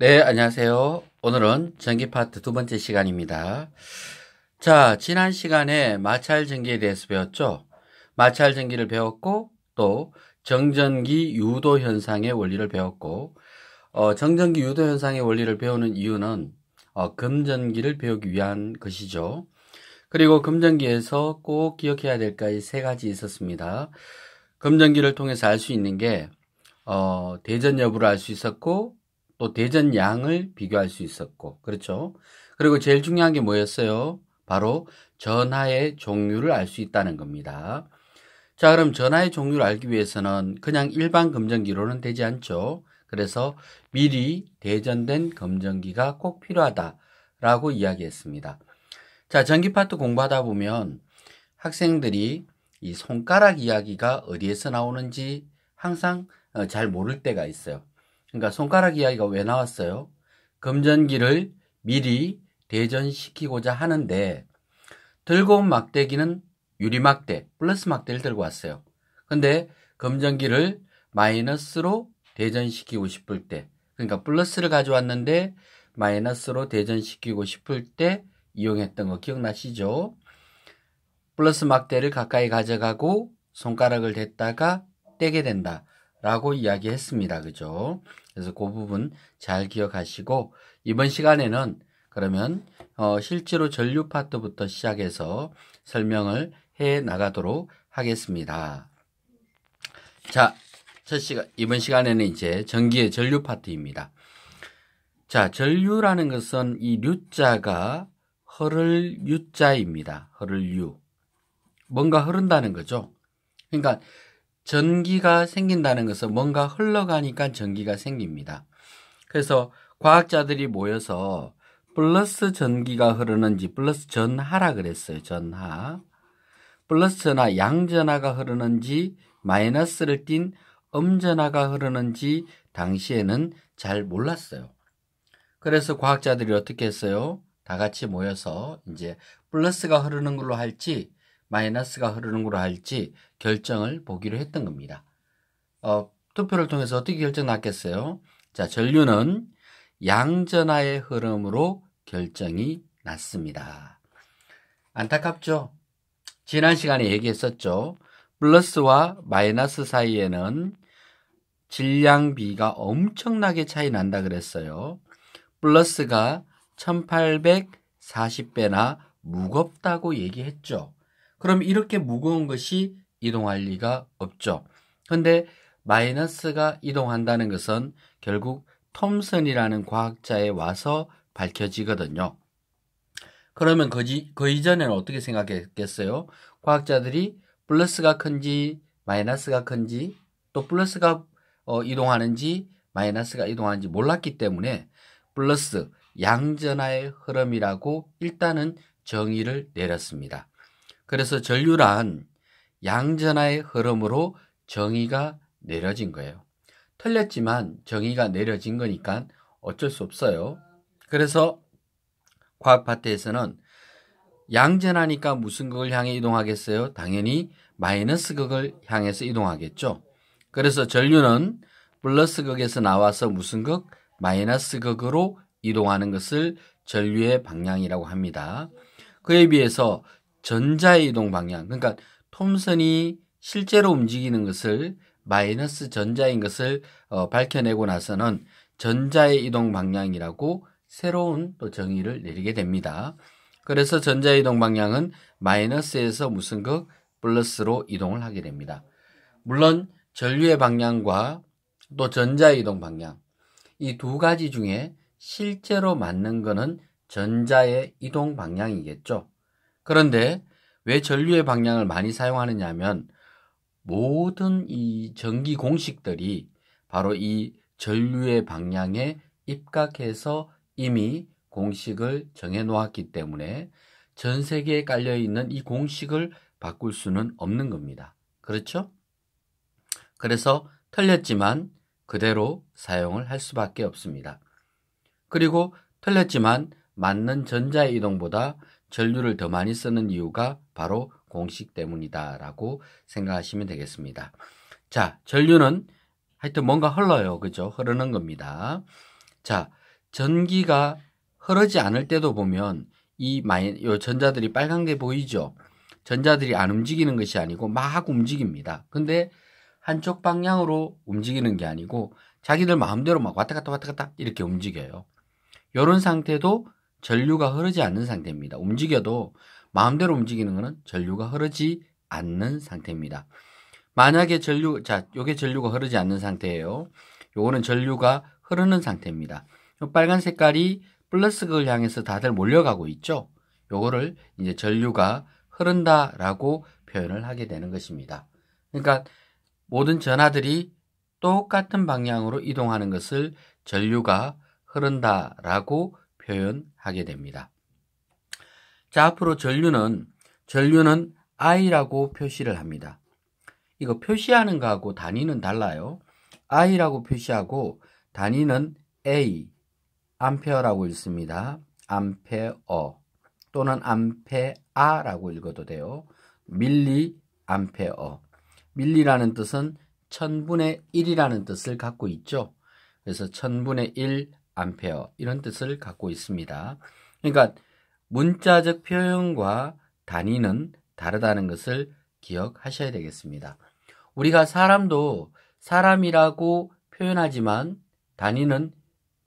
네, 안녕하세요. 오늘은 전기 파트 두 번째 시간입니다. 자, 지난 시간에 마찰 전기에 대해서 배웠죠? 마찰 전기를 배웠고, 또 정전기 유도 현상의 원리를 배웠고, 정전기 유도 현상의 원리를 배우는 이유는 금전기를 배우기 위한 것이죠. 그리고 금전기에서 꼭 기억해야 될 것이 세 가지 있었습니다. 금전기를 통해서 알 수 있는 게 대전 여부를 알 수 있었고, 또 대전 양을 비교할 수 있었고, 그렇죠? 그리고 제일 중요한 게 뭐였어요? 바로 전하의 종류를 알 수 있다는 겁니다. 자, 그럼 전하의 종류를 알기 위해서는 그냥 일반 검전기로는 되지 않죠. 그래서 미리 대전된 검전기가 꼭 필요하다라고 이야기했습니다. 자, 전기 파트 공부하다 보면 학생들이 이 손가락 이야기가 어디에서 나오는지 항상 잘 모를 때가 있어요. 그러니까 손가락 이야기가 왜 나왔어요? 금전기를 미리 대전시키고자 하는데 들고 온 막대기는 유리막대, 플러스 막대를 들고 왔어요. 근데 금전기를 마이너스로 대전시키고 싶을 때, 그러니까 플러스를 가져왔는데 마이너스로 대전시키고 싶을 때 이용했던 거 기억나시죠? 플러스 막대를 가까이 가져가고 손가락을 댔다가 떼게 된다 라고 이야기했습니다. 그죠? 그래서 그 부분 잘 기억하시고 이번 시간에는 그러면 실제로 전류 파트부터 시작해서 설명을 해 나가도록 하겠습니다. 자, 이번 시간에는 이제 전기의 전류 파트입니다. 자, 전류라는 것은 이 류자가 흐를 유자입니다. 흐를 유. 뭔가 흐른다는 거죠. 그러니까 전기가 생긴다는 것은 뭔가 흘러가니까 전기가 생깁니다. 그래서 과학자들이 모여서 플러스 전기가 흐르는지 플러스 전하라 그랬어요. 전하. 플러스 전하, 양전하가 흐르는지 마이너스를 띤 음전하가 흐르는지 당시에는 잘 몰랐어요. 그래서 과학자들이 어떻게 했어요? 다 같이 모여서 이제 플러스가 흐르는 걸로 할지 마이너스가 흐르는 걸로 할지 결정을 보기로 했던 겁니다. 투표를 통해서 어떻게 결정 났겠어요? 자, 전류는 양전하의 흐름으로 결정이 났습니다. 안타깝죠? 지난 시간에 얘기했었죠. 플러스와 마이너스 사이에는 질량비가 엄청나게 차이 난다 그랬어요. 플러스가 1840배나 무겁다고 얘기했죠. 그럼 이렇게 무거운 것이 이동할 리가 없죠. 그런데 마이너스가 이동한다는 것은 결국 톰슨이라는 과학자에 와서 밝혀지거든요. 그러면 그 이전에는 어떻게 생각했겠어요? 과학자들이 플러스가 큰지 마이너스가 큰지 또 플러스가 이동하는지 마이너스가 이동하는지 몰랐기 때문에 플러스 양전하의 흐름이라고 일단은 정의를 내렸습니다. 그래서 전류란 양전하의 흐름으로 정의가 내려진 거예요. 틀렸지만 정의가 내려진 거니까 어쩔 수 없어요. 그래서 과학 파트에서는 양전하니까 무슨 극을 향해 이동하겠어요? 당연히 마이너스 극을 향해서 이동하겠죠. 그래서 전류는 플러스 극에서 나와서 무슨 극? 마이너스 극으로 이동하는 것을 전류의 방향이라고 합니다. 그에 비해서 전자의 이동 방향, 그러니까 톰슨이 실제로 움직이는 것을 마이너스 전자인 것을 밝혀내고 나서는 전자의 이동 방향이라고 새로운 또 정의를 내리게 됩니다. 그래서 전자의 이동 방향은 마이너스에서 무슨 극? 플러스로 이동을 하게 됩니다. 물론 전류의 방향과 또 전자의 이동 방향, 이 두 가지 중에 실제로 맞는 거는 전자의 이동 방향이겠죠. 그런데 왜 전류의 방향을 많이 사용하느냐 하면 모든 이 전기 공식들이 바로 이 전류의 방향에 입각해서 이미 공식을 정해 놓았기 때문에 전 세계에 깔려 있는 이 공식을 바꿀 수는 없는 겁니다. 그렇죠? 그래서 틀렸지만 그대로 사용을 할 수밖에 없습니다. 그리고 틀렸지만 맞는 전자의 이동보다 전류를 더 많이 쓰는 이유가 바로 공식 때문이다라고 생각하시면 되겠습니다. 자, 전류는 하여튼 뭔가 흘러요. 그죠? 흐르는 겁니다. 자, 전기가 흐르지 않을 때도 보면 요 전자들이 빨간게 보이죠? 전자들이 안 움직이는 것이 아니고 막 움직입니다. 근데 한쪽 방향으로 움직이는 게 아니고 자기들 마음대로 막 왔다 갔다 이렇게 움직여요. 이런 상태도 전류가 흐르지 않는 상태입니다. 움직여도 마음대로 움직이는 것은 전류가 흐르지 않는 상태입니다. 만약에 요게 전류가 흐르지 않는 상태예요. 요거는 전류가 흐르는 상태입니다. 요 빨간 색깔이 플러스극을 향해서 다들 몰려가고 있죠. 요거를 이제 전류가 흐른다라고 표현을 하게 되는 것입니다. 그러니까 모든 전하들이 똑같은 방향으로 이동하는 것을 전류가 흐른다라고 표현하게 됩니다. 자, 앞으로 전류는 I라고 표시를 합니다. 이거 표시하는 거하고 단위는 달라요. I라고 표시하고 단위는 A, 암페어라고 읽습니다. 암페어 또는 암페아라고 읽어도 돼요. 밀리 암페어. 밀리라는 뜻은 1000분의 1이라는 뜻을 갖고 있죠. 그래서 1000분의 1 암페어 이런 뜻을 갖고 있습니다. 그러니까 문자적 표현과 단위는 다르다는 것을 기억하셔야 되겠습니다. 우리가 사람도 사람이라고 표현하지만 단위는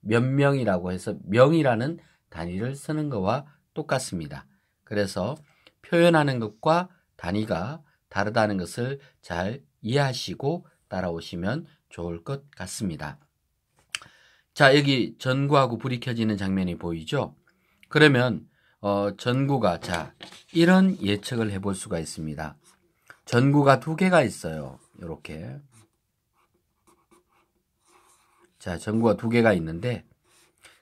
몇 명이라고 해서 명이라는 단위를 쓰는 것과 똑같습니다. 그래서 표현하는 것과 단위가 다르다는 것을 잘 이해하시고 따라오시면 좋을 것 같습니다. 자, 여기 전구하고 불이 켜지는 장면이 보이죠? 그러면 전구가 이런 예측을 해볼 수가 있습니다. 전구가 두 개가 있어요. 이렇게. 자, 전구가 두 개가 있는데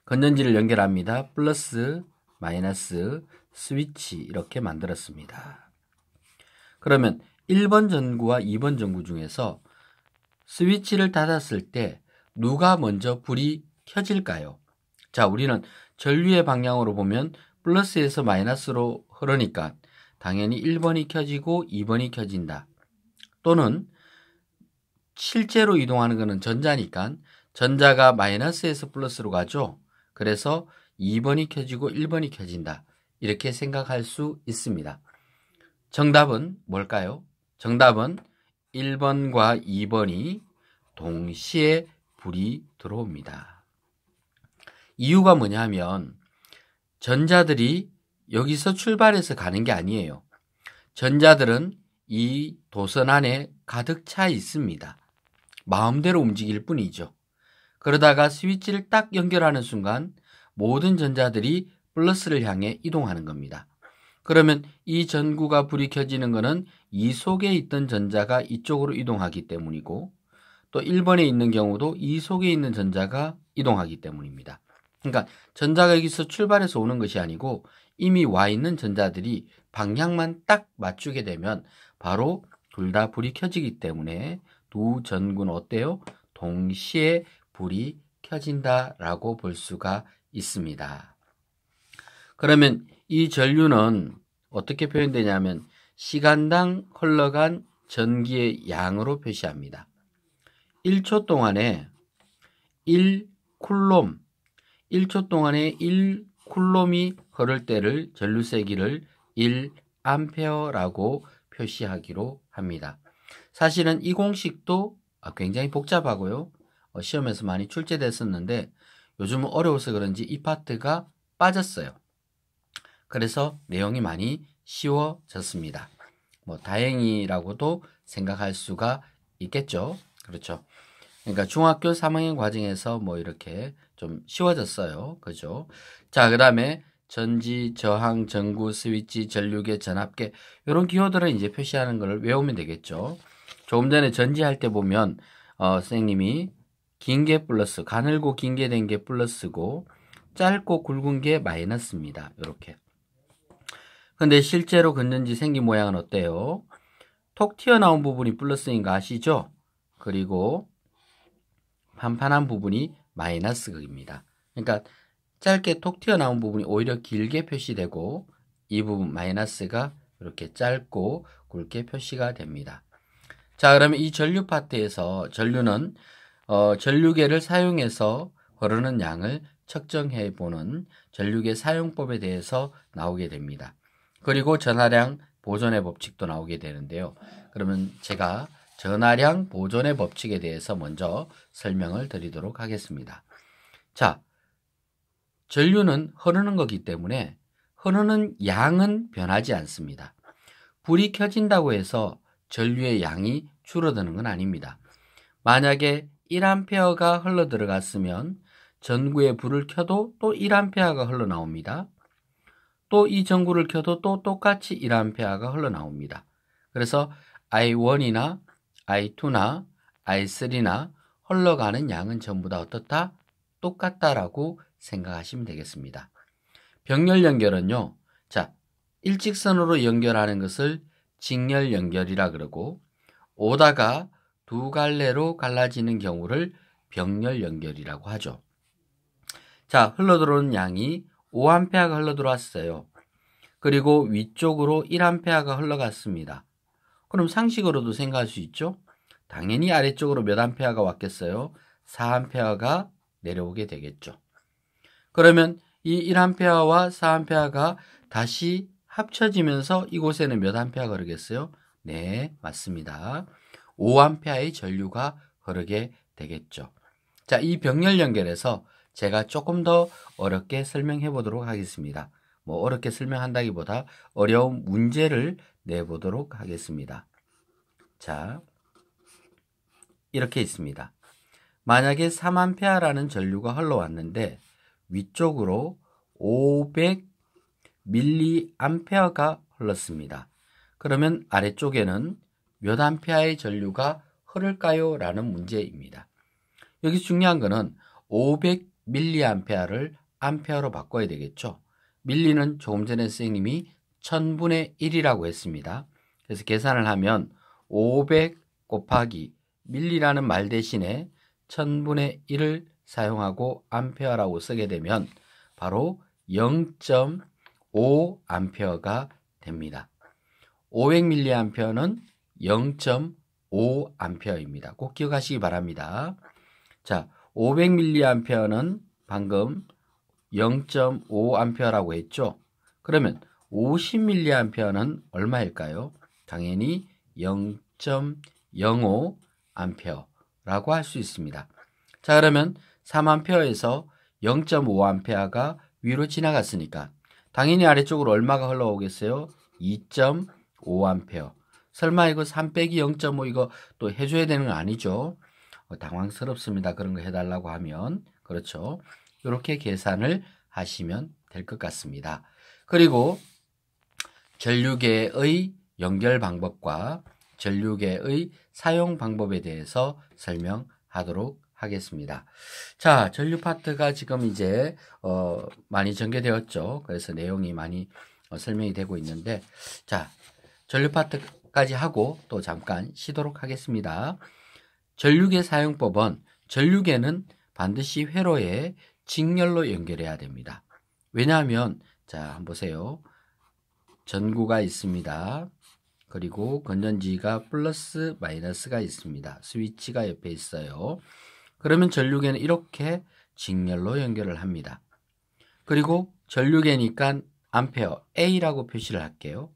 건전지를 연결합니다. 플러스, 마이너스, 스위치 이렇게 만들었습니다. 그러면 1번 전구와 2번 전구 중에서 스위치를 닫았을 때 누가 먼저 불이 켜질까요? 자, 우리는 전류의 방향으로 보면 플러스에서 마이너스로 흐르니까 당연히 1번이 켜지고 2번이 켜진다. 또는 실제로 이동하는 것은 전자니까 전자가 마이너스에서 플러스로 가죠. 그래서 2번이 켜지고 1번이 켜진다. 이렇게 생각할 수 있습니다. 정답은 뭘까요? 정답은 1번과 2번이 동시에 불이 들어옵니다. 이유가 뭐냐면 전자들이 여기서 출발해서 가는 게 아니에요. 전자들은 이 도선 안에 가득 차 있습니다. 마음대로 움직일 뿐이죠. 그러다가 스위치를 딱 연결하는 순간 모든 전자들이 플러스를 향해 이동하는 겁니다. 그러면 이 전구가 불이 켜지는 것은 이 속에 있던 전자가 이쪽으로 이동하기 때문이고 또 1번에 있는 경우도 이 속에 있는 전자가 이동하기 때문입니다. 그러니까 전자가 여기서 출발해서 오는 것이 아니고 이미 와 있는 전자들이 방향만 딱 맞추게 되면 바로 둘 다 불이 켜지기 때문에 두 전구는 어때요? 동시에 불이 켜진다라고 볼 수가 있습니다. 그러면 이 전류는 어떻게 표현되냐면 시간당 흘러간 전기의 양으로 표시합니다. 1초 동안에 1쿨롬, 1초 동안에 1쿨롬이 흐를 때를 전류 세기를 1암페어라고 표시하기로 합니다. 사실은 이 공식도 굉장히 복잡하고요. 시험에서 많이 출제됐었는데 요즘은 어려워서 그런지 이 파트가 빠졌어요. 그래서 내용이 많이 쉬워졌습니다. 다행이라고도 생각할 수가 있겠죠. 그렇죠. 그러니까 중학교 3학년 과정에서 이렇게 좀 쉬워졌어요. 그죠? 자, 그 다음에 전지, 저항, 전구, 스위치, 전류계, 전압계 이런 기호들은 이제 표시하는 걸 외우면 되겠죠. 조금 전에 전지할 때 보면 선생님이 긴 게 플러스, 가늘고 긴게 된 게 플러스고 짧고 굵은 게 마이너스입니다. 이렇게. 근데 실제로 건전지 생긴 모양은 어때요? 톡 튀어나온 부분이 플러스인 거 아시죠? 그리고 판판한 부분이 마이너스입니다. 그러니까 짧게 톡 튀어나온 부분이 오히려 길게 표시되고 이 부분 마이너스가 이렇게 짧고 굵게 표시가 됩니다. 자, 그러면 이 전류 파트에서 전류는 전류계를 사용해서 흐르는 양을 측정해 보는 전류계 사용법에 대해서 나오게 됩니다. 그리고 전하량 보존의 법칙도 나오게 되는데요. 그러면 제가 전하량 보존의 법칙에 대해서 먼저 설명을 드리도록 하겠습니다. 자, 전류는 흐르는 거기 때문에 흐르는 양은 변하지 않습니다. 불이 켜진다고 해서 전류의 양이 줄어드는 건 아닙니다. 만약에 1A가 흘러 들어갔으면 전구에 불을 켜도 또 1A가 흘러나옵니다. 또 이 전구를 켜도 또 똑같이 1A가 흘러나옵니다. 그래서 I1이나 I2나 I3나 흘러가는 양은 전부 다 어떻다? 똑같다라고 생각하시면 되겠습니다. 병렬 연결은요. 자, 일직선으로 연결하는 것을 직렬 연결이라 그러고 오다가 두 갈래로 갈라지는 경우를 병렬 연결이라고 하죠. 자, 흘러들어오는 양이 5A가 흘러들어왔어요. 그리고 위쪽으로 1A가 흘러갔습니다. 그럼 상식으로도 생각할 수 있죠? 당연히 아래쪽으로 몇 A가 왔겠어요? 4A가 내려오게 되겠죠. 그러면 이 1A와 4A가 다시 합쳐지면서 이곳에는 몇 A가 흐르겠어요? 네, 맞습니다. 5A의 전류가 흐르게 되겠죠. 자, 이 병렬 연결에서 제가 조금 더 어렵게 설명해 보도록 하겠습니다. 뭐 어렵게 설명한다기보다 어려운 문제를 내보도록 하겠습니다. 자, 이렇게 있습니다. 만약에 3A라는 전류가 흘러왔는데 위쪽으로 500mA가 흘렀습니다. 그러면 아래쪽에는 몇 A의 전류가 흐를까요? 라는 문제입니다. 여기서 중요한 거는 500mA를 암페어로 바꿔야 되겠죠. 밀리는 조금 전에 선생님이 1000분의 1이라고 했습니다. 그래서 계산을 하면 500 곱하기 밀리라는 말 대신에 1000분의 1을 사용하고 암페어라고 쓰게 되면 바로 0.5A가 됩니다. 500mA는 0.5A입니다. 꼭 기억하시기 바랍니다. 자, 500mA는 방금 0.5A라고 했죠. 그러면 50mA는 얼마일까요? 당연히 0.05A라고 할 수 있습니다. 자, 그러면 3A에서 0.5A가 위로 지나갔으니까 당연히 아래쪽으로 얼마가 흘러오겠어요? 2.5A. 설마 이거 3 빼기 0.5 이거 또 해줘야 되는 거 아니죠? 당황스럽습니다. 그런 거 해달라고 하면. 그렇죠. 이렇게 계산을 하시면 될 것 같습니다. 그리고 전류계의 연결 방법과 전류계의 사용 방법에 대해서 설명하도록 하겠습니다. 자, 전류 파트가 지금 이제 많이 전개되었죠. 그래서 내용이 많이 설명이 되고 있는데, 자, 전류 파트까지 하고 또 잠깐 쉬도록 하겠습니다. 전류계 사용법은 전류계는 반드시 회로에 직렬로 연결해야 됩니다. 왜냐하면 자, 한번 보세요. 전구가 있습니다. 그리고 건전지가 플러스 마이너스가 있습니다. 스위치가 옆에 있어요. 그러면 전류계는 이렇게 직렬로 연결을 합니다. 그리고 전류계니까 암페어 A라고 표시를 할게요.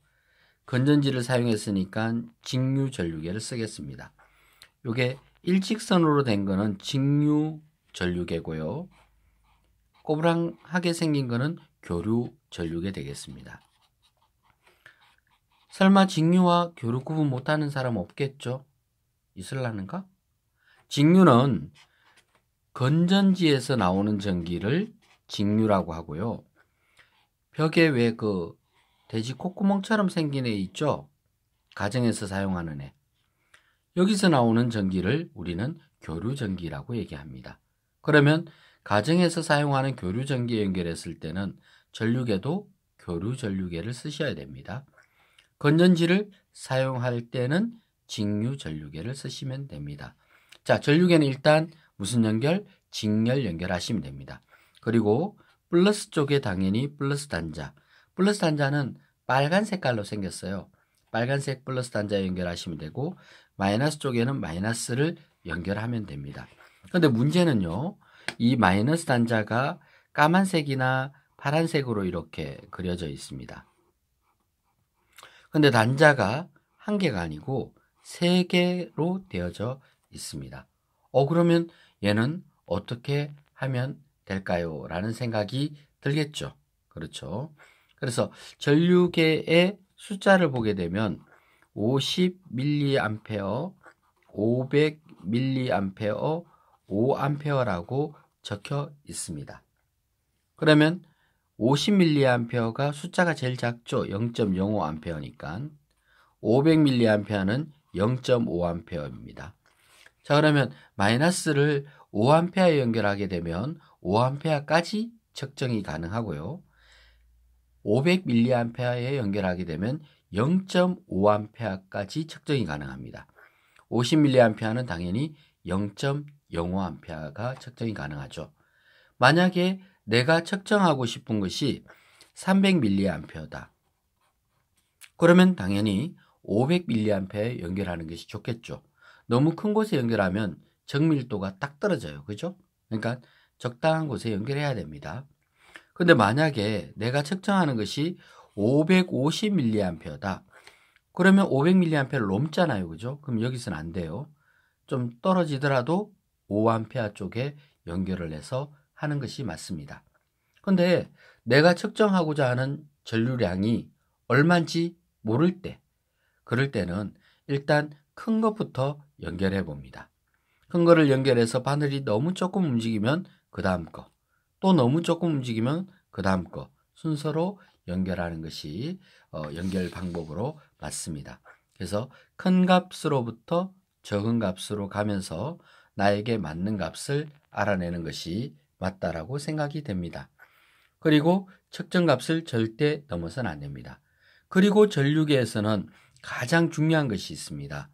건전지를 사용했으니까 직류 전류계를 쓰겠습니다. 이게 일직선으로 된 거는 직류 전류계고요. 꼬부랑하게 생긴 거는 교류 전류계 되겠습니다. 설마 직류와 교류 구분 못하는 사람 없겠죠? 있을라는가? 직류는 건전지에서 나오는 전기를 직류라고 하고요. 벽에 왜 그 돼지 콧구멍처럼 생긴 애 있죠? 가정에서 사용하는 애. 여기서 나오는 전기를 우리는 교류 전기라고 얘기합니다. 그러면 가정에서 사용하는 교류 전기에 연결했을 때는 전류계도 교류 전류계를 쓰셔야 됩니다. 건전지를 사용할 때는 직류 전류계를 쓰시면 됩니다. 자, 전류계는 일단 무슨 연결? 직렬 연결하시면 됩니다. 그리고 플러스 쪽에 당연히 플러스 단자. 플러스 단자는 빨간 색깔로 생겼어요. 빨간색 플러스 단자에 연결하시면 되고 마이너스 쪽에는 마이너스를 연결하면 됩니다. 그런데 문제는요. 이 마이너스 단자가 까만색이나 파란색으로 이렇게 그려져 있습니다. 근데 단자가 한 개가 아니고 세 개로 되어져 있습니다. 그러면 얘는 어떻게 하면 될까요? 라는 생각이 들겠죠. 그렇죠. 그래서 전류계의 숫자를 보게 되면 50mA, 500mA, 5A라고 적혀 있습니다. 그러면 50mA가 숫자가 제일 작죠. 0.05A니까 500mA는 0.5A입니다. 자, 그러면 마이너스를 5A에 연결하게 되면 5A까지 측정이 가능하고요. 500mA에 연결하게 되면 0.5A까지 측정이 가능합니다. 50mA는 당연히 0.05A가 측정이 가능하죠. 만약에 내가 측정하고 싶은 것이 300mA다. 그러면 당연히 500mA에 연결하는 것이 좋겠죠. 너무 큰 곳에 연결하면 정밀도가 딱 떨어져요. 그죠? 그러니까 적당한 곳에 연결해야 됩니다. 근데 만약에 내가 측정하는 것이 550mA다. 그러면 500mA를 넘잖아요. 그죠? 그럼 여기서는 안 돼요. 좀 떨어지더라도 5A 쪽에 연결을 해서 하는 것이 맞습니다. 근데 내가 측정하고자 하는 전류량이 얼마인지 모를 때, 그럴 때는 일단 큰 것부터 연결해 봅니다. 큰 거를 연결해서 바늘이 너무 조금 움직이면 그 다음 거, 또 너무 조금 움직이면 그 다음 거 순서로 연결하는 것이 연결 방법으로 맞습니다. 그래서 큰 값으로부터 적은 값으로 가면서 나에게 맞는 값을 알아내는 것이 맞다라고 생각이 됩니다. 그리고 측정값을 절대 넘어서는 안 됩니다. 그리고 전류계에서는 가장 중요한 것이 있습니다.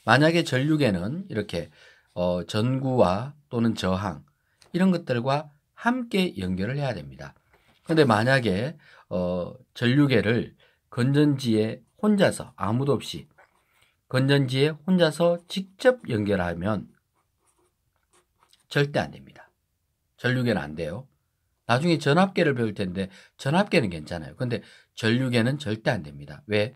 만약에 전류계는 이렇게 전구와 또는 저항 이런 것들과 함께 연결을 해야 됩니다. 그런데 만약에 전류계를 건전지에 혼자서 아무도 없이 건전지에 혼자서 직접 연결하면 절대 안 됩니다. 전류계는 안 돼요. 나중에 전압계를 배울 텐데 전압계는 괜찮아요. 근데 전류계는 절대 안 됩니다. 왜?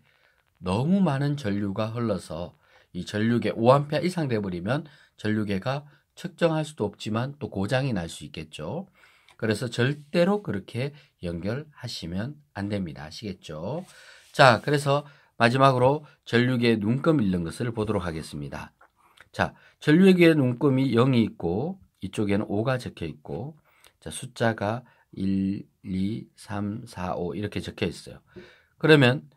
너무 많은 전류가 흘러서 이 전류계 5A 이상 돼버리면 전류계가 측정할 수도 없지만 또 고장이 날 수 있겠죠. 그래서 절대로 그렇게 연결하시면 안 됩니다. 아시겠죠? 자, 그래서 마지막으로 전류계의 눈금 잃는 것을 보도록 하겠습니다. 자, 전류계의 눈금이 0이 있고 이쪽에는 5가 적혀 있고 자, 숫자가 1, 2, 3, 4, 5 이렇게 적혀 있어요. 그러면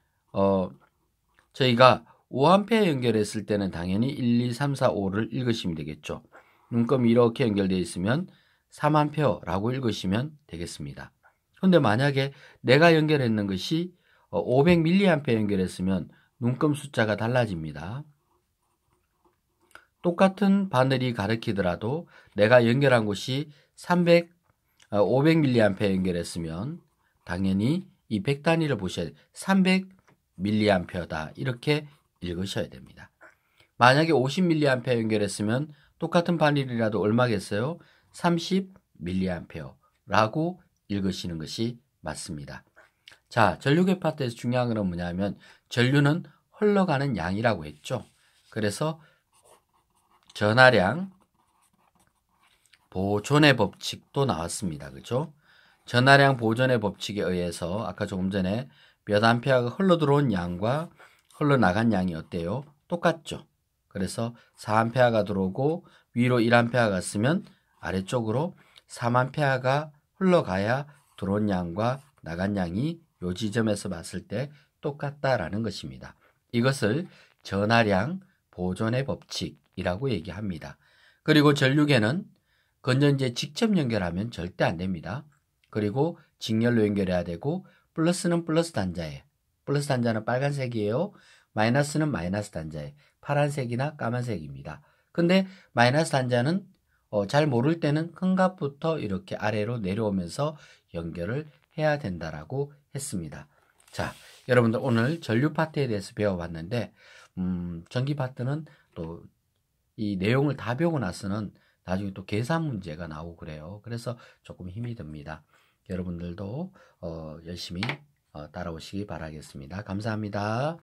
저희가 5A 연결했을 때는 당연히 1, 2, 3, 4, 5를 읽으시면 되겠죠. 눈금이 이렇게 연결되어 있으면 3A라고 읽으시면 되겠습니다. 그런데 만약에 내가 연결했는 것이 500mA 연결했으면 눈금 숫자가 달라집니다. 똑같은 바늘이 가리키더라도 내가 연결한 곳이 500mA 연결했으면 당연히 이 100단위를 보셔야 돼요. 300mA다 이렇게 읽으셔야 됩니다. 만약에 50mA 연결했으면 똑같은 바늘이라도 얼마겠어요? 30mA라고 읽으시는 것이 맞습니다. 자, 전류계 파트에서 중요한 건 뭐냐면 전류는 흘러가는 양이라고 했죠. 그래서 전하량 보존의 법칙도 나왔습니다. 그죠? 전하량 보존의 법칙에 의해서 아까 조금 전에 몇 암페어가 흘러들어온 양과 흘러나간 양이 어때요? 똑같죠? 그래서 4암페어가 들어오고 위로 1암페어가 갔으면 아래쪽으로 3암페어가 흘러가야 들어온 양과 나간 양이 요 지점에서 봤을 때 똑같다라는 것입니다. 이것을 전하량 보존의 법칙이라고 얘기합니다. 그리고 전류계는 건전지에 직접 연결하면 절대 안 됩니다. 그리고 직렬로 연결해야 되고 플러스는 플러스 단자에 플러스 단자는 빨간색이에요. 마이너스는 마이너스 단자에 파란색이나 까만색입니다. 근데 마이너스 단자는 잘 모를 때는 큰 값부터 이렇게 아래로 내려오면서 연결을 해야 된다라고 했습니다. 자, 여러분들 오늘 전류 파트에 대해서 배워봤는데 전기 파트는 또 이 내용을 다 배우고 나서는 나중에 또 계산 문제가 나오고 그래요. 그래서 조금 힘이 듭니다. 여러분들도 열심히 따라오시기 바라겠습니다. 감사합니다.